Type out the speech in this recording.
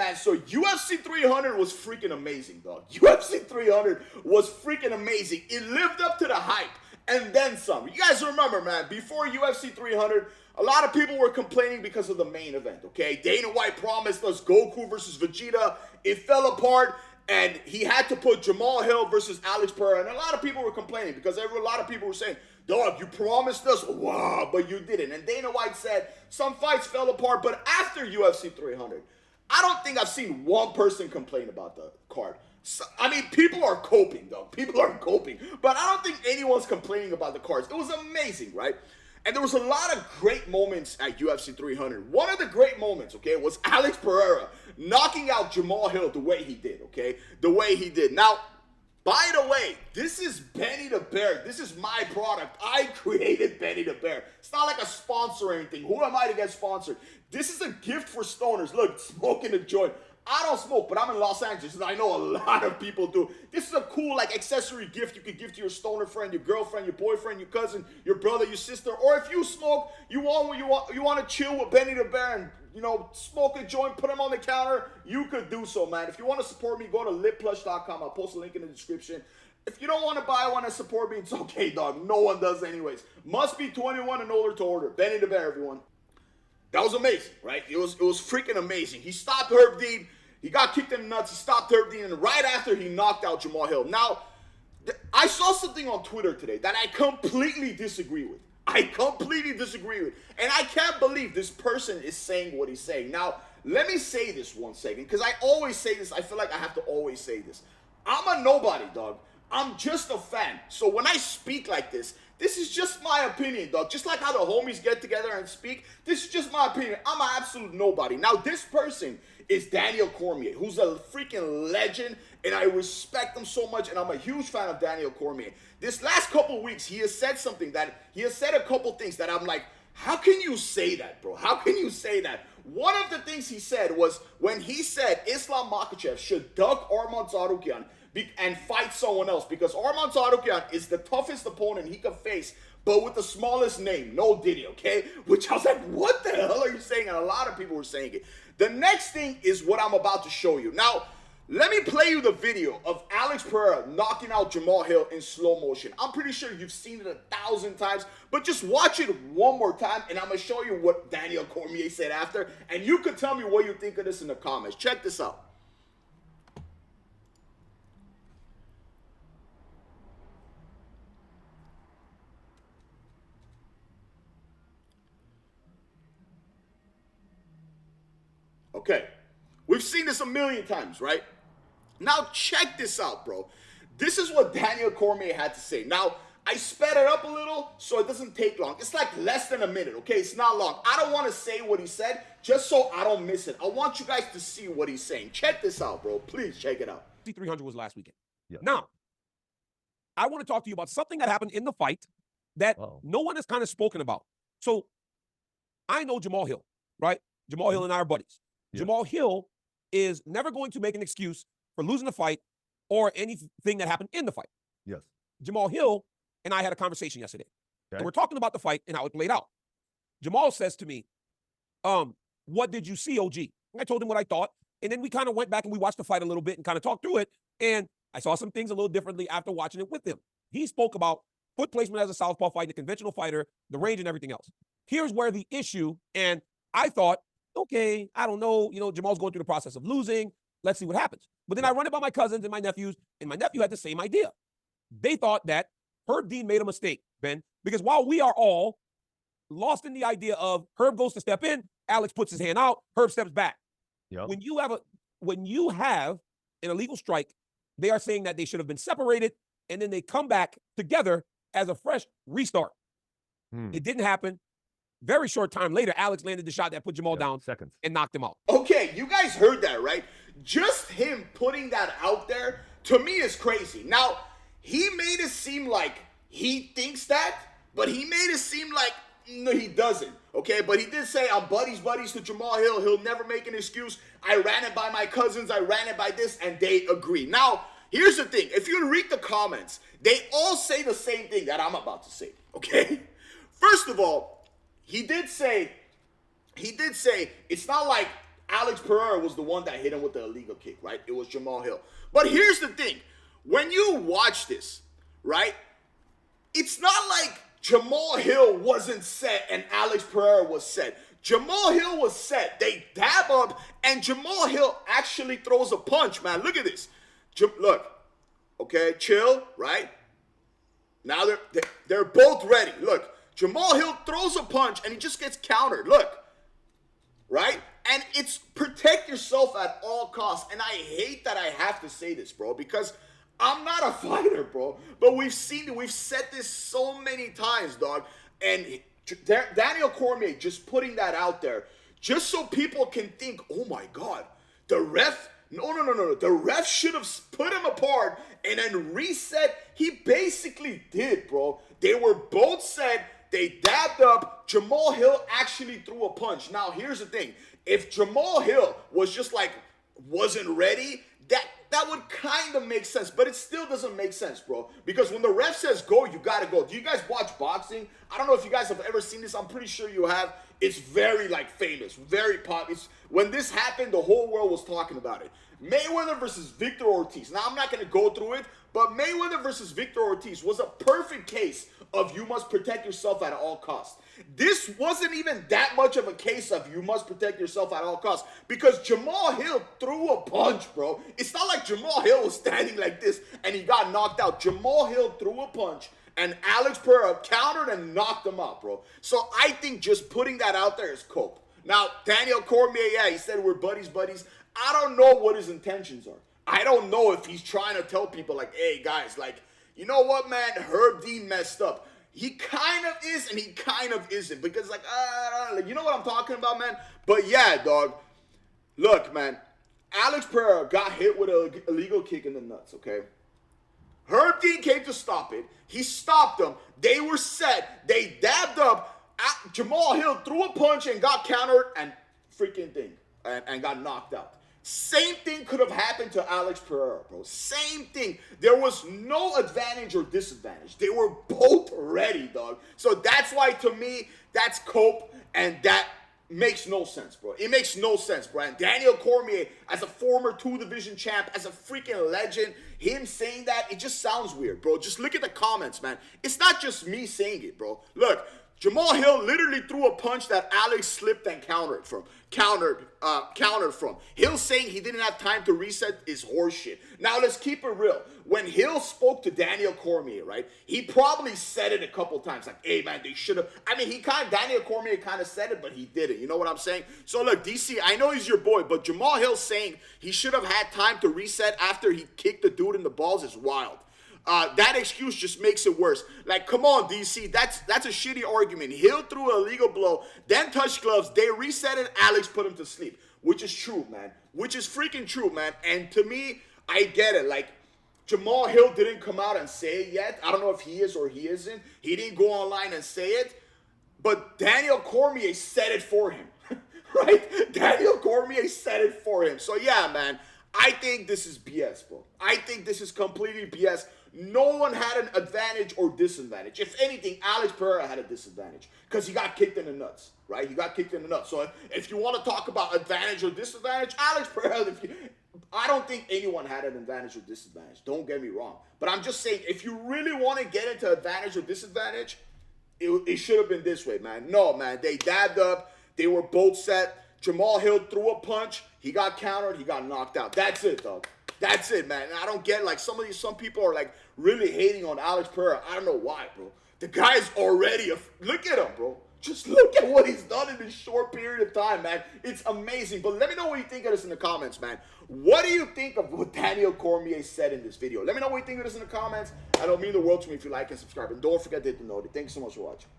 man. So UFC 300 was freaking amazing, dog. UFC 300 was freaking amazing. It lived up to the hype and then some. You guys remember, man, before UFC 300, a lot of people were complaining because of the main event, okay? Dana White promised us Goku versus Vegeta. It fell apart, and he had to put Jamahal Hill versus Alex Pereira. And a lot of people were complaining because a lot of people were saying, dog, you promised us, wow, but you didn't. And Dana White said some fights fell apart, but after UFC 300, I don't think I've seen one person complain about the card. So, I mean, people are coping, dog. People are coping. But I don't think anyone's complaining about the cards. It was amazing, right? And there was a lot of great moments at UFC 300. One of the great moments, okay, was Alex Pereira knocking out Jamahal Hill the way he did, okay? The way he did. Now, by the way, this is Benny the Bear. This is my product. I created Benny the Bear. It's not like a sponsor or anything. Who am I to get sponsored? This is a gift for stoners. Look, smoking a joint. I don't smoke, but I'm in Los Angeles, and I know a lot of people do. This is a cool, like, accessory gift you could give to your stoner friend, your girlfriend, your boyfriend, your cousin, your brother, your sister. Or if you smoke, you want to chill with Benny the Bear and, you know, smoke a joint, put him on the counter, you could do so, man. If you want to support me, go to litplush.com. I'll post a link in the description. If you don't want to buy one and support me, it's okay, dog. No one does anyways. Must be 21 and older to order. Benny the Bear, everyone. That was amazing, right? It was freaking amazing. He stopped Herb Dean. He got kicked in the nuts. He stopped Herb Dean, and right after he knocked out Jamahal Hill. Now, I saw something on Twitter today that I completely disagree with. And I can't believe this person is saying what he's saying. Now, let me say this one second, because I always say this. I feel like I have to always say this. I'm a nobody, dog. I'm just a fan. So when I speak like this is just my opinion, dog. Just like how the homies get together and speak, this is just my opinion. I'm an absolute nobody. Now, this person is Daniel Cormier, who's a freaking legend, and I respect him so much, and I'm a huge fan of Daniel Cormier. This last couple weeks, he has said a couple things that I'm like, how can you say that, bro? How can you say that? One of the things he said was when he said Islam Makhachev should duck Arman Tsarukyan and fight someone else, because Arman Tsarukyan is the toughest opponent he could face, but with the smallest name, no Diddy, okay? Which I was like, what the hell are you saying? And a lot of people were saying it. The next thing is what I'm about to show you. Now, let me play you the video of Alex Pereira knocking out Jamahal Hill in slow motion. I'm pretty sure you've seen it 1,000 times, but just watch it one more time, and I'm going to show you what Daniel Cormier said after, and you can tell me what you think of this in the comments. Check this out. Okay, we've seen this a million times, right? Now check this out, bro. This is what Daniel Cormier had to say. Now, I sped it up a little so it doesn't take long. It's like less than a minute, okay? It's not long. I don't want to say what he said just so I don't miss it. I want you guys to see what he's saying. Check this out, bro. Please check it out. 300 was last weekend. Yeah. Now, I want to talk to you about something that happened in the fight that no one has kind of spoken about. So, I know Jamahal Hill, right? Jamahal Hill and I are buddies. Yeah. Jamahal Hill is never going to make an excuse for losing the fight or anything that happened in the fight. Yes. Jamahal Hill and I had a conversation yesterday. Okay. And we're talking about the fight and how it played out. Jamahal says to me, what did you see, OG? And I told him what I thought. And then we kind of went back and we watched the fight a little bit and kind of talked through it. And I saw some things a little differently after watching it with him. He spoke about foot placement as a southpaw fight, the conventional fighter, the range and everything else. Here's where the issue, and I thought, okay, I don't know, Jamal's going through the process of losing. Let's see what happens. But then I run it by my cousins and my nephews, and my nephew had the same idea. They thought that Herb Dean made a mistake, Ben, because while we are all lost in the idea of Herb goes to step in, Alex puts his hand out, Herb steps back. Yep. When you have an illegal strike, they are saying that they should have been separated, and then they come back together as a fresh restart. It didn't happen. Very short time later, Alex landed the shot that put Jamal down and knocked him out. Okay, you guys heard that, right? Just him putting that out there, to me, is crazy. Now, he made it seem like he thinks that, but he made it seem like, no, he doesn't, okay? But he did say, I'm buddies to Jamahal Hill. He'll never make an excuse. I ran it by my cousins. I ran it by this, and they agree. Now, here's the thing. If you read the comments, they all say the same thing that I'm about to say, okay? First of all, he did say it's not like Alex Pereira was the one that hit him with the illegal kick, right? It was Jamahal Hill. But here's the thing. When you watch this, right, it's not like Jamahal Hill wasn't set and Alex Pereira was set. Jamahal Hill was set. They dab up, and Jamahal Hill actually throws a punch, man. Look at this. Look, okay, chill, right? Now they're both ready. Look, Jamahal Hill throws a punch, and he just gets countered. Look, right? And it's protect yourself at all costs. And I hate that I have to say this, bro, because I'm not a fighter, bro. But we've said this so many times, dog. And Daniel Cormier just putting that out there just so people can think, oh my God, the ref, no. The ref should have put him apart and then reset. He basically did, bro. They were both set. They dabbed up. Jamahal Hill actually threw a punch. Now, here's the thing. If Jamahal Hill was just like, wasn't ready, that would kind of make sense, but it still doesn't make sense, bro. Because when the ref says go, you gotta go. Do you guys watch boxing? I don't know if you guys have ever seen this. I'm pretty sure you have. It's very, like, famous, very popular. When this happened, the whole world was talking about it. Mayweather versus Victor Ortiz. Now, I'm not gonna go through it, but Mayweather versus Victor Ortiz was a perfect case of you must protect yourself at all costs. This wasn't even that much of a case of you must protect yourself at all costs because Jamahal Hill threw a punch, bro. It's not like Jamahal Hill was standing like this and he got knocked out. Jamahal Hill threw a punch and Alex Pereira countered and knocked him out, bro. So I think just putting that out there is cope. Now, Daniel Cormier, yeah, he said we're buddies. I don't know what his intentions are. I don't know if he's trying to tell people like, hey, guys, like, you know what, man? Herb Dean messed up. He kind of is and he kind of isn't because, like, you know what I'm talking about, man? But, yeah, dog, look, man, Alex Pereira got hit with an illegal kick in the nuts, okay? Herb Dean came to stop it. He stopped them. They were set. They dabbed up. Jamahal Hill threw a punch and got countered and freaking thing and got knocked out. Same thing could have happened to Alex Pereira, bro. Same thing. There was no advantage or disadvantage. They were both ready, dog. So that's why, to me, that's cope, and that makes no sense, bro. It makes no sense, bro. And Daniel Cormier, as a former 2-division champ, as a freaking legend, him saying that, it just sounds weird, bro. Just look at the comments, man. It's not just me saying it, bro. Look, Jamahal Hill literally threw a punch that Alex slipped and countered from. Hill saying he didn't have time to reset is horseshit. Now, let's keep it real. When Hill spoke to Daniel Cormier, right, he probably said it a couple times, like, hey, man, they should have. I mean, Daniel Cormier kind of said it, but he didn't. You know what I'm saying? So, look, DC, I know he's your boy, but Jamahal Hill saying he should have had time to reset after he kicked the dude in the balls is wild. That excuse just makes it worse. Like, come on, DC. That's a shitty argument. Hill threw a illegal blow, then touched gloves. They reset it. Alex put him to sleep, which is true, man. Which is freaking true, man. And to me, I get it. Like, Jamahal Hill didn't come out and say it yet. I don't know if he is or he isn't. He didn't go online and say it. But Daniel Cormier said it for him, right? Daniel Cormier said it for him. So, yeah, man. I think this is BS, bro. I think this is completely BS. No one had an advantage or disadvantage. If anything, Alex Pereira had a disadvantage because he got kicked in the nuts, right? He got kicked in the nuts. So if you want to talk about advantage or disadvantage, Alex Pereira, I don't think anyone had an advantage or disadvantage. Don't get me wrong. But I'm just saying, if you really want to get into advantage or disadvantage, it should have been this way, man. No, man. They dabbed up. They were both set. Jamahal Hill threw a punch. He got countered. He got knocked out. That's it, dog. That's it, man. And I don't get, like, some people are, like, really hating on Alex Pereira. I don't know why, bro. The guy's already look at him, bro. Just look at what he's done in this short period of time, man. It's amazing. But let me know what you think of this in the comments, man. What do you think of what Daniel Cormier said in this video? Let me know what you think of this in the comments. I don't mean the world to me if you like and subscribe. And don't forget to hit the notification. Thanks so much for watching.